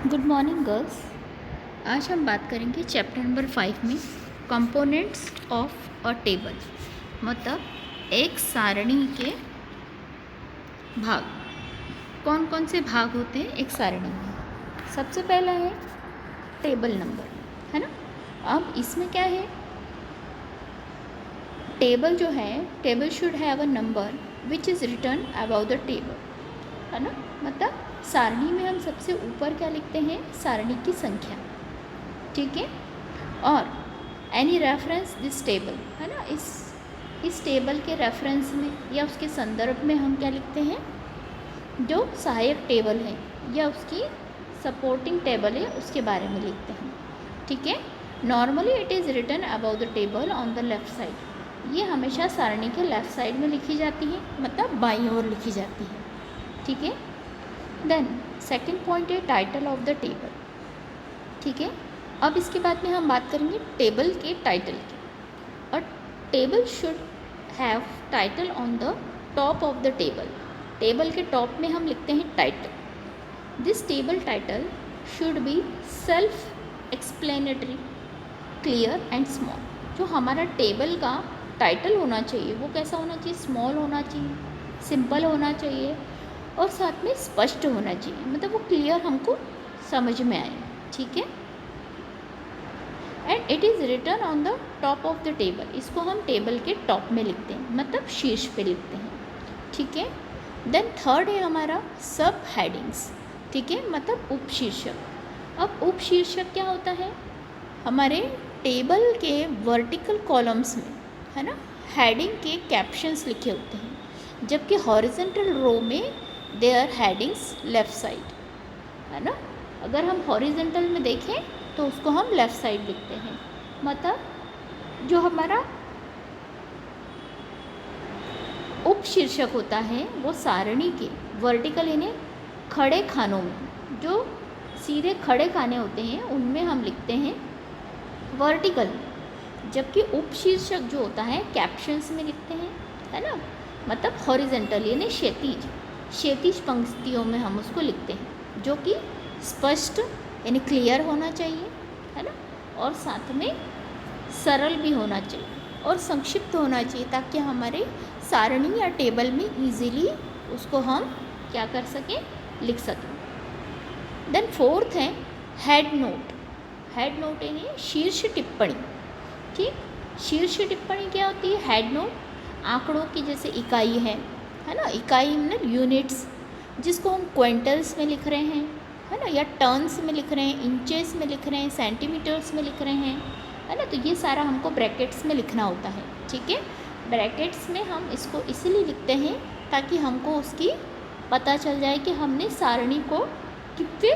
Good morning girls. आज हम बात करेंगे चैप्टर नंबर 5 में कंपोनेंट्स ऑफ अ टेबल, मतलब एक सारणी के भाग। कौन कौन से भाग होते हैं एक सारणी में? सबसे पहला है टेबल नंबर, है ना। अब इसमें क्या है, टेबल जो है, table should have a number which is return about the table, है ना। मतलब सारणी में हम सबसे ऊपर क्या लिखते हैं, सारणी की संख्या, ठीक है। और एनी रेफरेंस दिस टेबल, है ना, इस टेबल के रेफरेंस में या उसके संदर्भ में हम क्या लिखते हैं, जो सहायक टेबल है या उसकी सपोर्टिंग टेबल है उसके बारे में लिखते हैं, ठीक है। Normally it is written about the table on the left side. ये हमेशा सारणी के लेफ़्ट साइड में लिखी जाती है, मतलब बाईं ओर लिखी जाती है, ठीक है। देन सेकेंड पॉइंट है टाइटल ऑफ द टेबल, ठीक है। अब इसके बाद में हम बात करेंगे टेबल के टाइटल की। और table should have title on the top of the table. Table के टॉप में हम लिखते हैं title. This table title should be self explanatory, clear and small. जो हमारा टेबल का टाइटल होना चाहिए वो कैसा होना चाहिए, स्मॉल होना चाहिए, सिंपल होना चाहिए और साथ में स्पष्ट होना चाहिए, मतलब वो क्लियर हमको समझ में आए, ठीक है। And it is written on the top of the table. इसको हम टेबल के टॉप में लिखते हैं, मतलब शीर्ष पे लिखते हैं, ठीक है। देन थर्ड है हमारा सब हेडिंग्स, ठीक है, मतलब उपशीर्षक। अब उपशीर्षक क्या होता है, हमारे टेबल के वर्टिकल कॉलम्स में, है ना, हेडिंग के कैप्शंस लिखे होते हैं, जबकि हॉरिजेंटल रो में देयर हेडिंग्स लेफ़्ट साइड, है ना। अगर हम हॉरिजेंटल में देखें तो उसको हम लेफ़्ट साइड लिखते हैं, मतलब जो हमारा उपशीर्षक होता है वो सारणी के वर्टिकल यानी खड़े खानों में, जो सीधे खड़े खाने होते हैं उनमें हम लिखते हैं वर्टिकल में, जबकि उपशीर्षक जो होता है कैप्शंस में लिखते हैं, है ना, मतलब हॉरिजेंटल यानी क्षैतिज पंक्तियों में हम उसको लिखते हैं, जो कि स्पष्ट यानी क्लियर होना चाहिए, है ना, और साथ में सरल भी होना चाहिए और संक्षिप्त होना चाहिए, ताकि हमारे सारणी या टेबल में इजीली उसको हम क्या कर सकें, लिख सकें। देन फोर्थ है हेड नोट। हेड नोट यानी शीर्ष टिप्पणी, ठीक। शीर्ष टिप्पणी क्या होती है, हेड नोट आंकड़ों की जैसे इकाई है ना, इकाई मतलब यूनिट्स, जिसको हम क्विंटल्स में लिख रहे हैं, है ना, या टर्न्स में लिख रहे हैं, इंचेस में लिख रहे हैं, सेंटीमीटर्स में लिख रहे हैं, है ना। तो ये सारा हमको ब्रैकेट्स में लिखना होता है, ठीक है। ब्रैकेट्स में हम इसको इसलिए लिखते हैं ताकि हमको उसकी पता चल जाए कि हमने सारणी को कितने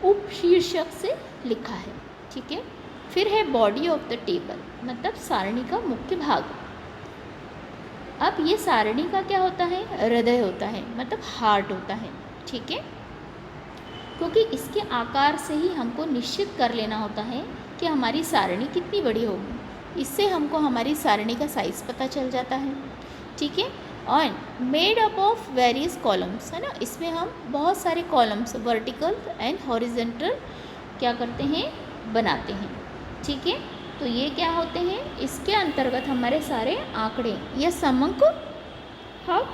उपशीर्षक से लिखा है, ठीक है। फिर है बॉडी ऑफ द टेबल, मतलब सारणी का मुख्य भाग। अब ये सारणी का क्या होता है, हृदय होता है, मतलब हार्ट होता है, ठीक है, क्योंकि इसके आकार से ही हमको निश्चित कर लेना होता है कि हमारी सारणी कितनी बड़ी होगी। इससे हमको हमारी सारणी का साइज़ पता चल जाता है, ठीक है। और made up of various columns, है ना, इसमें हम बहुत सारे कॉलम्स वर्टिकल एंड हॉरिजेंटल क्या करते हैं, बनाते हैं, ठीक है। तो ये क्या होते हैं, इसके अंतर्गत हमारे सारे आंकड़े या समंक हम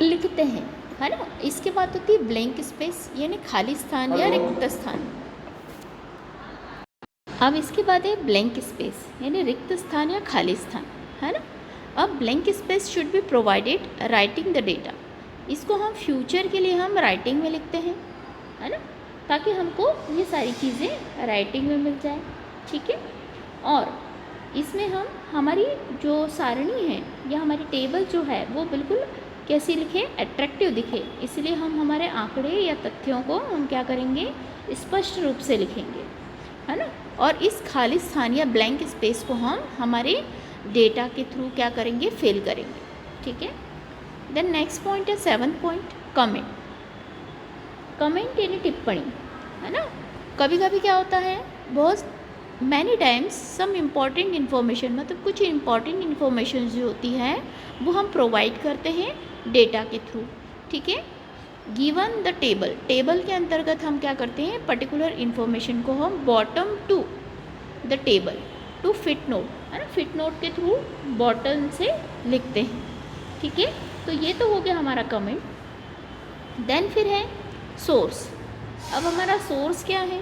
लिखते हैं, है ना। इसके बाद होती है ब्लैंक स्पेस यानी खाली स्थान या रिक्त स्थान। अब इसके बाद है ब्लैंक स्पेस यानी रिक्त स्थान या खाली स्थान, है ना। अब blank space should be provided writing the data. इसको हम फ्यूचर के लिए हम राइटिंग में लिखते हैं, है ना, ताकि हमको ये सारी चीज़ें राइटिंग में मिल जाए, ठीक है। और इसमें हम हमारी जो सारणी है या हमारी टेबल जो है वो बिल्कुल कैसी लिखे, अट्रैक्टिव दिखे, इसलिए हम हमारे आंकड़े या तथ्यों को हम क्या करेंगे, स्पष्ट रूप से लिखेंगे, है ना। और इस खाली स्थान या ब्लैंक स्पेस को हम हमारे डेटा के थ्रू क्या करेंगे, फिल करेंगे, ठीक है। देन नेक्स्ट पॉइंट है 7th पॉइंट, कमेंट। कमेंट यानी टिप्पणी, है ना। कभी कभी क्या होता है, बहुत many times some important information, मतलब कुछ इम्पॉर्टेंट इन्फॉर्मेशन जो होती है वो हम प्रोवाइड करते हैं डेटा के थ्रू, ठीक है। गिवन द टेबल, टेबल के अंतर्गत हम क्या करते हैं, पर्टिकुलर इन्फॉर्मेशन को हम bottom to the table to footnote, है ना, फिट नोट के थ्रू बॉटम से लिखते हैं। ठीक है, तो ये तो हो गया हमारा कमेंट। देन फिर है सोर्स। अब हमारा सोर्स क्या है,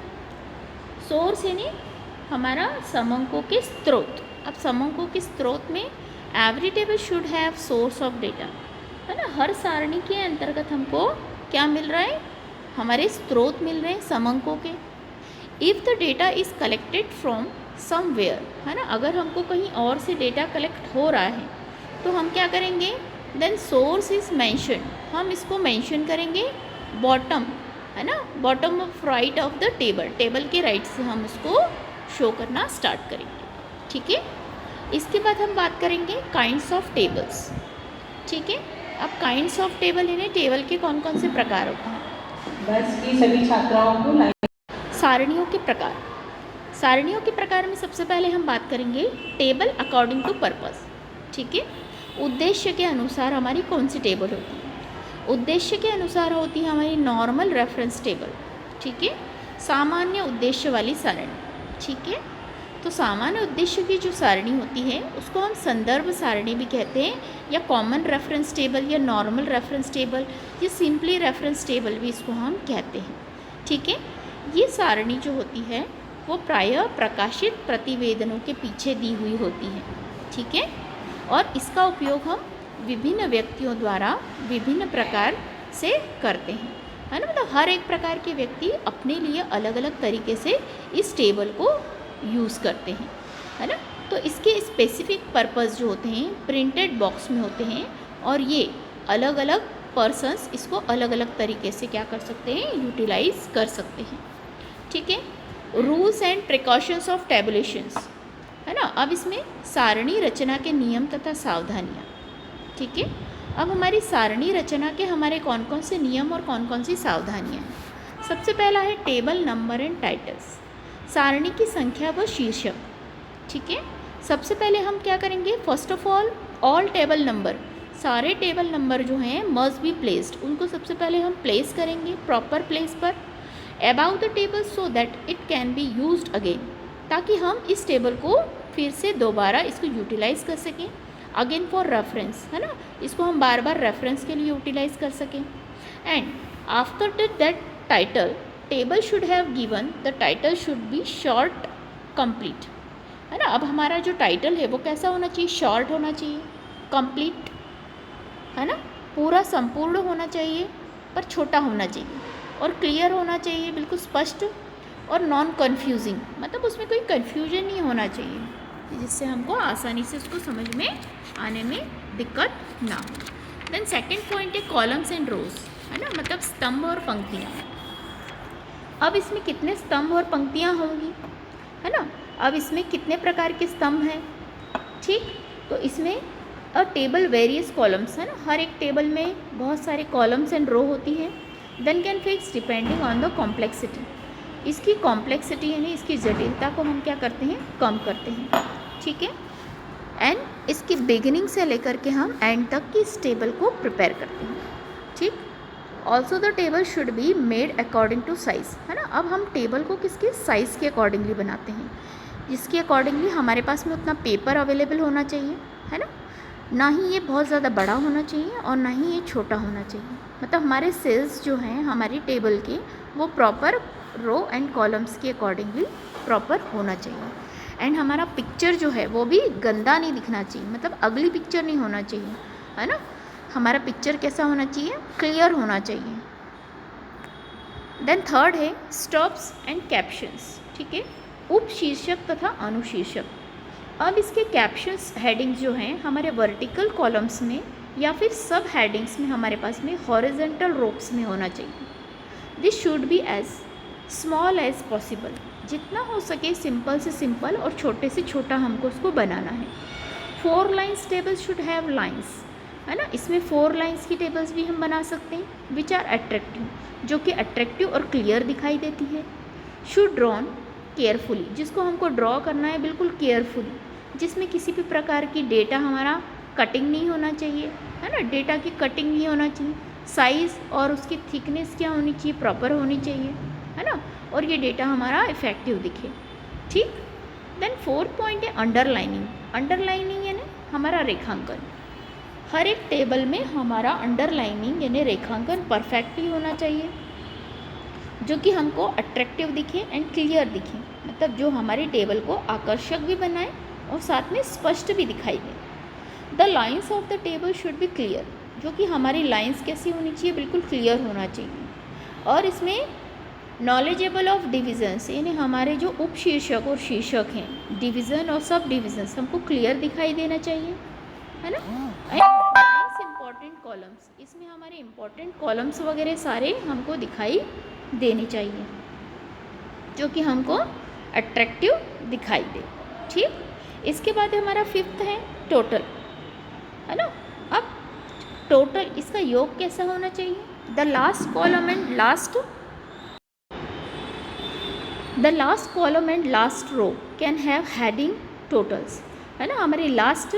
सोर्स यानी हमारा समंकों के स्रोत। अब समंकों के स्रोत में every table should have source of data, है ना, हर सारणी के अंतर्गत हमको क्या मिल रहा है, हमारे स्रोत मिल रहे हैं समंकों के। If the data is collected from somewhere, है ना, अगर हमको कहीं और से डेटा कलेक्ट हो रहा है तो हम क्या करेंगे, देन सोर्स इज़ मैंशनड, हम इसको मैंशन करेंगे बॉटम, है ना, bottom of right of the table, table के राइट से हम उसको शो करना स्टार्ट करेंगे। ठीक है, इसके बाद हम बात करेंगे काइंड्स ऑफ टेबल्स। ठीक है, अब काइंड्स ऑफ टेबल यानी टेबल के कौन कौन से प्रकार होते हैं। बस की सभी छात्राओं को सारणियों के प्रकार, सारणियों के प्रकार में सबसे पहले हम बात करेंगे टेबल अकॉर्डिंग टू पर्पस। ठीक है, उद्देश्य के अनुसार हमारी कौन सी टेबल होती है, उद्देश्य के अनुसार होती है हमारी नॉर्मल रेफरेंस टेबल। ठीक है, सामान्य उद्देश्य वाली सारणी। ठीक है, तो सामान्य उद्देश्य की जो सारणी होती है उसको हम संदर्भ सारणी भी कहते हैं, या कॉमन रेफरेंस टेबल, या नॉर्मल रेफरेंस टेबल, या सिंपली रेफरेंस टेबल भी इसको हम कहते हैं। ठीक है, ये सारणी जो होती है वो प्रायः प्रकाशित प्रतिवेदनों के पीछे दी हुई होती है। ठीक है, और इसका उपयोग हम विभिन्न व्यक्तियों द्वारा विभिन्न प्रकार से करते हैं, है ना, मतलब हर एक प्रकार के व्यक्ति अपने लिए अलग अलग तरीके से इस टेबल को यूज़ करते हैं, है ना। तो इसके स्पेसिफिक पर्पस जो होते हैं प्रिंटेड बॉक्स में होते हैं, और ये अलग अलग पर्सन्स इसको अलग अलग तरीके से क्या कर सकते हैं, यूटिलाइज कर सकते हैं। ठीक है, रूल्स एंड प्रिकॉशंस ऑफ टेबुलेशंस, है ना। अब इसमें सारणी रचना के नियम तथा सावधानियाँ। ठीक है, अब हमारी सारणी रचना के हमारे कौन कौन से नियम और कौन कौन सी सावधानियाँ हैं। सबसे पहला है टेबल नंबर एंड टाइटल्स, सारणी की संख्या व शीर्षक। ठीक है, सबसे पहले हम क्या करेंगे, first of all table number, सारे टेबल नंबर जो हैं मस्ट बी प्लेस्ड, उनको सबसे पहले हम प्लेस करेंगे प्रॉपर प्लेस पर about the table so that it can be used again, ताकि हम इस टेबल को फिर से दोबारा इसको यूटिलाइज़ कर सकें, अगेन फॉर रेफरेंस, है ना, इसको हम बार बार रेफरेंस के लिए यूटिलाइज़ कर सकें। And after that title table should have given the title should be short complete, है ना। अब हमारा जो टाइटल है वो कैसा होना चाहिए, शॉर्ट होना चाहिए, कंप्लीट, है ना, पूरा संपूर्ण होना चाहिए पर छोटा होना चाहिए, और क्लियर होना चाहिए, बिल्कुल स्पष्ट, और नॉन कन्फ्यूजिंग, मतलब उसमें कोई कन्फ्यूजन नहीं होना चाहिए, जिससे हमको आसानी से उसको समझ में आने में दिक्कत ना हो। देन सेकंड पॉइंट है कॉलम्स एंड रोज, है ना, मतलब स्तंभ और पंक्तियाँ। अब इसमें कितने स्तंभ और पंक्तियाँ होंगी, है ना, अब इसमें कितने प्रकार के स्तंभ हैं। ठीक, तो इसमें अ टेबल वेरियस कॉलम्स, है ना, हर एक टेबल में बहुत सारे कॉलम्स एंड रो होती है। Then can fix depending on the complexity, इसकी कॉम्प्लेक्सिटी यानी इसकी जटिलता को हम क्या करते हैं, कम करते हैं। ठीक है, एंड इसकी बिगिनिंग से लेकर के हम एंड तक की इस टेबल को प्रिपेयर करते हैं। ठीक, also the table should be made according to size, है ना। अब हम टेबल को किसके साइज़ के अकॉर्डिंगली बनाते हैं, जिसके अकॉर्डिंगली हमारे पास में उतना पेपर अवेलेबल होना चाहिए, है ना ही ये बहुत ज़्यादा बड़ा होना चाहिए और ना ही ये छोटा होना चाहिए, मतलब हमारे सेल्स जो हैं हमारी टेबल के वो प्रॉपर रो एंड कॉलम्स के अकॉर्डिंगली प्रॉपर होना चाहिए। एंड हमारा पिक्चर जो है वो भी गंदा नहीं दिखना चाहिए, मतलब अगली पिक्चर नहीं होना चाहिए, है ना। हमारा पिक्चर कैसा होना चाहिए, क्लियर होना चाहिए। देन थर्ड है स्टॉप्स एंड कैप्शंस। ठीक है, उपशीर्षक तथा अनुशीर्षक। अब इसके कैप्शंस हेडिंग्स जो हैं हमारे वर्टिकल कॉलम्स में या फिर सब हेडिंग्स में हमारे पास में हॉरिजेंटल रोप्स में होना चाहिए। This should be as small as possible, जितना हो सके सिंपल से सिंपल और छोटे से छोटा हमको उसको बनाना है। 4 lines tables should have lines, है ना, इसमें 4 लाइन्स की टेबल्स भी हम बना सकते हैं, विच आर अट्रैक्टिव, जो कि अट्रैक्टिव और क्लियर दिखाई देती है। शुड ड्रॉन केयरफुली, जिसको हमको ड्रॉ करना है बिल्कुल केयरफुली, जिसमें किसी भी प्रकार की डेटा हमारा कटिंग नहीं होना चाहिए, है ना, डेटा की कटिंग नहीं होना चाहिए, साइज़ और उसकी थिकनेस क्या होनी चाहिए, प्रॉपर होनी चाहिए, है ना, और ये डेटा हमारा इफ़ेक्टिव दिखे, ठीक। देन 4 पॉइंट है अंडरलाइनिंग। अंडरलाइनिंग यानी हमारा रेखांकन। हर एक टेबल में हमारा अंडरलाइनिंग यानी रेखांकन परफेक्टली होना चाहिए, जो कि हमको अट्रैक्टिव दिखे एंड क्लियर दिखे, मतलब जो हमारी टेबल को आकर्षक भी बनाए और साथ में स्पष्ट भी दिखाई दे। The lines of the table should be clear, जो कि हमारी लाइन्स कैसी होनी चाहिए, बिल्कुल क्लियर होना चाहिए। और इसमें नॉलेजेबल ऑफ डिविजन्स यानी हमारे जो उप शीर्षक और शीर्षक हैं, डिवीज़न और सब डिविजन्स हमको क्लियर दिखाई देना चाहिए, है ना। नाइस इम्पॉर्टेंट कॉलम्स, इसमें हमारे इम्पॉर्टेंट कॉलम्स वगैरह सारे हमको दिखाई देने चाहिए, जो कि हमको अट्रैक्टिव दिखाई दे, ठीक। इसके बाद हमारा 5th है टोटल, है ना। अब टोटल इसका योग कैसा होना चाहिए, the last column and last row can have heading totals, है ना। हमारी लास्ट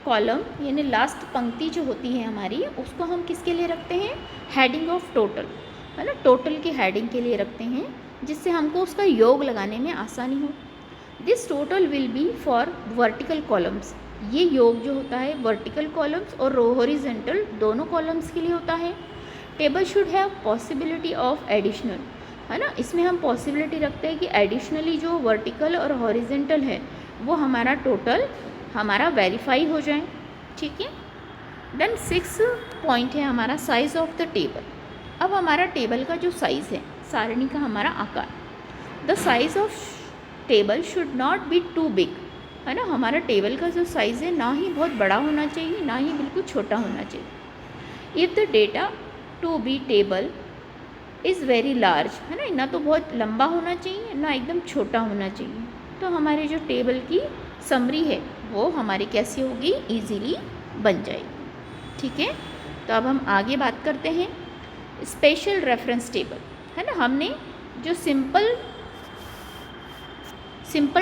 कॉलम यानी लास्ट पंक्ति जो होती है हमारी, उसको हम किसके लिए रखते हैं, हेडिंग ऑफ टोटल, है ना, टोटल की हेडिंग के लिए रखते हैं, जिससे हमको उसका योग लगाने में आसानी हो। This total will be for vertical columns, ये योग जो होता है वर्टिकल कॉलम्स और हॉरिजॉन्टल दोनों कॉलम्स के लिए होता है। Table should have possibility of additional, है ना, इसमें हम पॉसिबिलिटी रखते हैं कि एडिशनली जो वर्टिकल और हॉरिजॉन्टल है वो हमारा टोटल हमारा वेरीफाई हो जाए, ठीक है। देन 6 पॉइंट है हमारा साइज़ ऑफ द टेबल। अब हमारा टेबल का जो साइज़ है, सारणी का हमारा आकार, the size of table should not be too big, है ना, हमारा टेबल का जो साइज़ है ना ही बहुत बड़ा होना चाहिए ना ही बिल्कुल छोटा होना चाहिए। If the data to be table is very large, है ना, ना तो बहुत लंबा होना चाहिए ना एकदम छोटा होना चाहिए, तो हमारे जो टेबल की समरी है वो हमारी कैसी होगी, ईजीली बन जाएगी, ठीक है। तो अब हम आगे बात करते हैं स्पेशल रेफरेंस टेबल, है ना। हमने जो सिंपल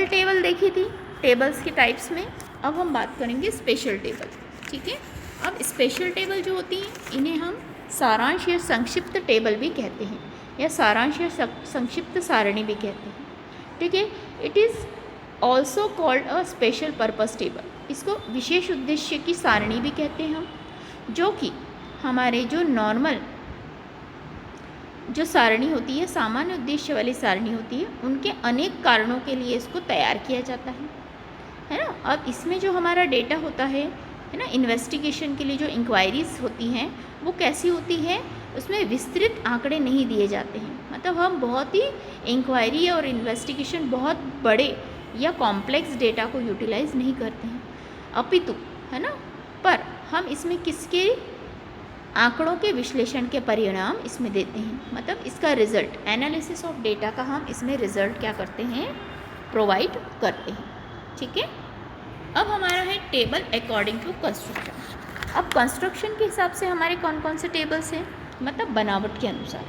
टेबल देखी थी टेबल्स के टाइप्स में, अब हम बात करेंगे स्पेशल टेबल, ठीक है। अब स्पेशल टेबल जो होती हैं इन्हें हम सारांश या संक्षिप्त टेबल भी कहते हैं, या सारांश या संक्षिप्त सारणी भी कहते हैं, ठीक है। It is also called a special purpose table, इसको विशेष उद्देश्य की सारणी भी कहते हैं हम, जो कि हमारे जो नॉर्मल जो सारणी होती है, सामान्य उद्देश्य वाली सारणी होती है, उनके अनेक कारणों के लिए इसको तैयार किया जाता है ना। अब इसमें जो हमारा डेटा होता है ना, इन्वेस्टिगेशन के लिए जो इंक्वायरीज़ होती हैं वो कैसी होती है, उसमें विस्तृत आंकड़े नहीं दिए जाते हैं, मतलब हम बहुत ही इंक्वायरी और इन्वेस्टिगेशन बहुत बड़े या कॉम्प्लेक्स डेटा को यूटिलाइज़ नहीं करते हैं, अपितु, है ना, पर हम इसमें किसके आंकड़ों के विश्लेषण के परिणाम इसमें देते हैं, मतलब इसका रिजल्ट, एनालिसिस ऑफ डेटा का हम इसमें रिजल्ट क्या करते हैं, प्रोवाइड करते हैं, ठीक है। अब हमारा है टेबल अकॉर्डिंग टू कंस्ट्रक्शन। अब कंस्ट्रक्शन के हिसाब से हमारे कौन कौन से टेबल्स हैं, मतलब बनावट के अनुसार।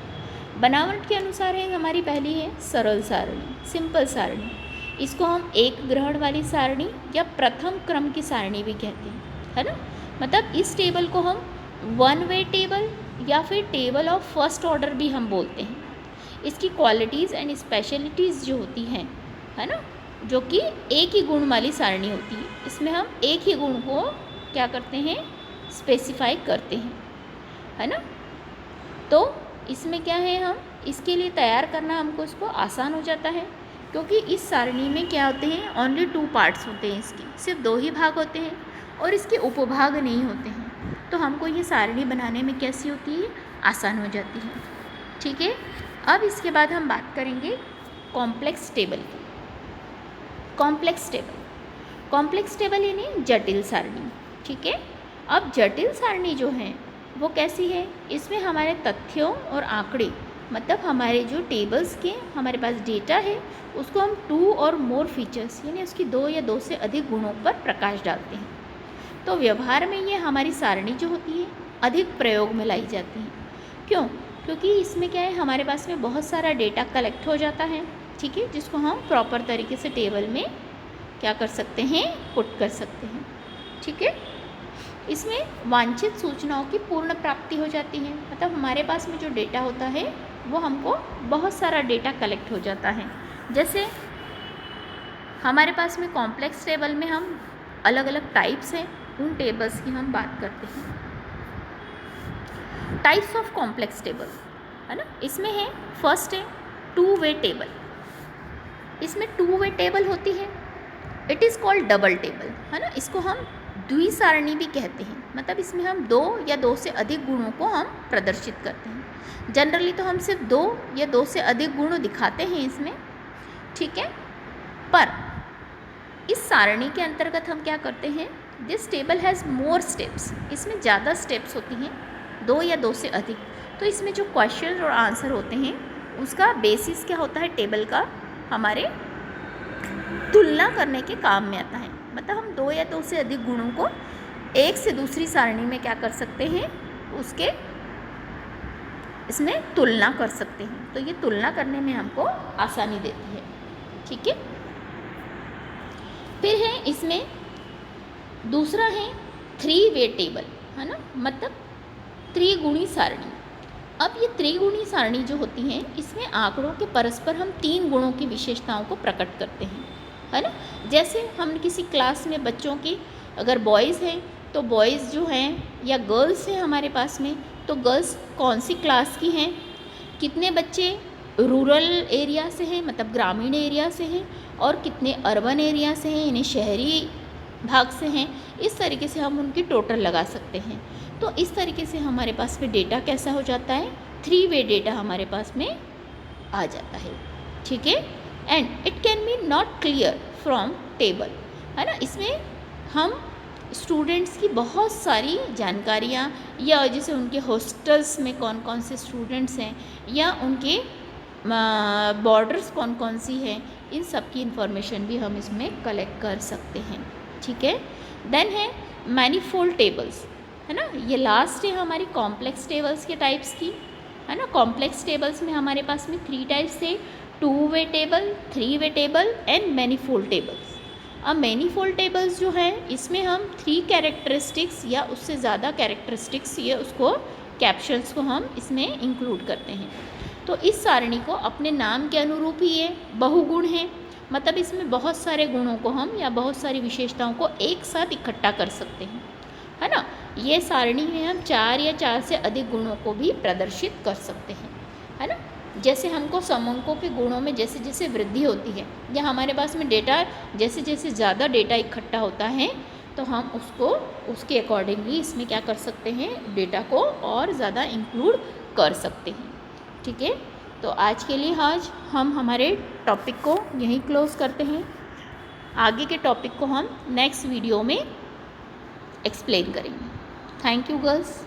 बनावट के अनुसार है हमारी पहली है सरल सारणी, सिंपल सारणी, इसको हम एक ग्रहण वाली सारणी या प्रथम क्रम की सारणी भी कहते हैं, है ना। मतलब इस टेबल को हम 1 वे टेबल या फिर टेबल ऑफ फर्स्ट ऑर्डर भी हम बोलते हैं। इसकी क्वालिटीज़ एंड स्पेशलिटीज़ जो होती हैं, है ना, जो कि एक ही गुण वाली सारणी होती है, इसमें हम एक ही गुण को क्या करते हैं, स्पेसिफाई करते हैं, है ना। तो इसमें क्या है, हम इसके लिए तैयार करना हमको इसको आसान हो जाता है, क्योंकि इस सारणी में क्या होते हैं, ओनली 2 पार्ट्स होते हैं, इसके सिर्फ 2 ही भाग होते हैं और इसके उपभाग नहीं होते हैं, तो हमको ये सारणी बनाने में कैसी होती है, आसान हो जाती है, ठीक है। अब इसके बाद हम बात करेंगे कॉम्प्लेक्स टेबल की। कॉम्प्लेक्स टेबल यानी जटिल सारणी, ठीक है। अब जटिल सारणी जो है वो कैसी है, इसमें हमारे तथ्यों और आंकड़े, मतलब हमारे जो टेबल्स के हमारे पास डेटा है उसको हम 2 और मोर फीचर्स यानी उसकी 2 या 2 से अधिक गुणों पर प्रकाश डालते हैं। तो व्यवहार में ये हमारी सारणी जो होती है अधिक प्रयोग में लाई जाती है। क्यों? क्योंकि इसमें क्या है, हमारे पास में बहुत सारा डेटा कलेक्ट हो जाता है, ठीक है, जिसको हम प्रॉपर तरीके से टेबल में क्या कर सकते हैं, पुट कर सकते हैं, ठीक है। इसमें वांछित सूचनाओं की पूर्ण प्राप्ति हो जाती है। मतलब हमारे पास में जो डेटा होता है वो हमको बहुत सारा डेटा कलेक्ट हो जाता है। जैसे हमारे पास में कॉम्प्लेक्स टेबल में हम अलग अलग टाइप्स हैं, उन टेबल्स की हम बात करते हैं। टाइप्स ऑफ कॉम्प्लेक्स टेबल है ना, इसमें है फर्स्ट है टू वे टेबल। इसमें टू वे टेबल होती है, it is called double table है ना। इसको हम द्विसारणी भी कहते हैं। मतलब इसमें हम दो या दो से अधिक गुणों को हम प्रदर्शित करते हैं। जनरली तो हम सिर्फ दो या दो से अधिक गुण दिखाते हैं इसमें, ठीक है। पर इस सारणी के अंतर्गत हम क्या करते हैं, this table has more steps. इसमें ज़्यादा स्टेप्स होती हैं, दो या दो से अधिक। तो इसमें जो क्वेश्चन और आंसर होते हैं उसका बेसिस क्या होता है, टेबल का हमारे तुलना करने के काम में आता है। मतलब हम दो या दो से अधिक गुणों को एक से दूसरी सारणी में क्या कर सकते हैं, उसके इसमें तुलना कर सकते हैं। तो ये तुलना करने में हमको आसानी देती है, ठीक है। फिर है इसमें दूसरा है थ्री वे टेबल है ना, मतलब त्रिगुणी सारणी। अब ये त्रिगुणी सारणी जो होती हैं इसमें आंकड़ों के परस्पर हम तीन गुणों की विशेषताओं को प्रकट करते हैं है ना। जैसे हम किसी क्लास में बच्चों की अगर बॉयज़ हैं तो बॉयज़ जो हैं या गर्ल्स हैं हमारे पास में, तो गर्ल्स कौन सी क्लास की हैं, कितने बच्चे रूरल एरिया से हैं मतलब ग्रामीण एरिया से हैं और कितने अर्बन एरिया से हैं यानी शहरी भाग से हैं। इस तरीके से हम उनकी टोटल लगा सकते हैं। तो इस तरीके से हमारे पास में डेटा कैसा हो जाता है, थ्री वे डेटा हमारे पास में आ जाता है, ठीक है। And it can be not clear from table है ना। इसमें हम स्टूडेंट्स की बहुत सारी जानकारियाँ या जैसे उनके हॉस्टल्स में कौन कौन से स्टूडेंट्स हैं या उनके बॉर्डर्स कौन कौन सी हैं, इन सब की इंफॉर्मेशन भी हम इसमें कलेक्ट कर सकते हैं, ठीक है। देन है मैनीफोल्ड टेबल्स है ना। ये लास्ट है हमारी कॉम्प्लेक्स टेबल्स के टाइप्स की है ना। कॉम्प्लेक्स टेबल्स में हमारे पास में थ्री टाइप्स थे, two way table, three way table and manifold tables. अब मैनीफोल्ड टेबल्स जो है इसमें हम थ्री कैरेक्टरिस्टिक्स या उससे ज़्यादा कैरेक्टरिस्टिक्स या उसको कैप्शंस को हम इसमें इंक्लूड करते हैं। तो इस सारणी को अपने नाम के अनुरूप ही ये बहुगुण है, मतलब इसमें बहुत सारे गुणों को हम या बहुत सारी विशेषताओं को एक साथ इकट्ठा कर सकते हैं है ना। ये सारणी में हम चार या चार से अधिक गुणों को भी प्रदर्शित कर सकते हैं है ना। जैसे हमको समंकों के गुणों में जैसे जैसे वृद्धि होती है या हमारे पास में डेटा जैसे जैसे ज़्यादा डेटा इकट्ठा होता है तो हम उसको उसके अकॉर्डिंगली इसमें क्या कर सकते हैं, डेटा को और ज़्यादा इंक्लूड कर सकते हैं, ठीक है। तो आज के लिए आज हम हमारे टॉपिक को यहीं क्लोज करते हैं। आगे के टॉपिक को हम नेक्स्ट वीडियो में एक्सप्लेन करेंगे। Thank you girls.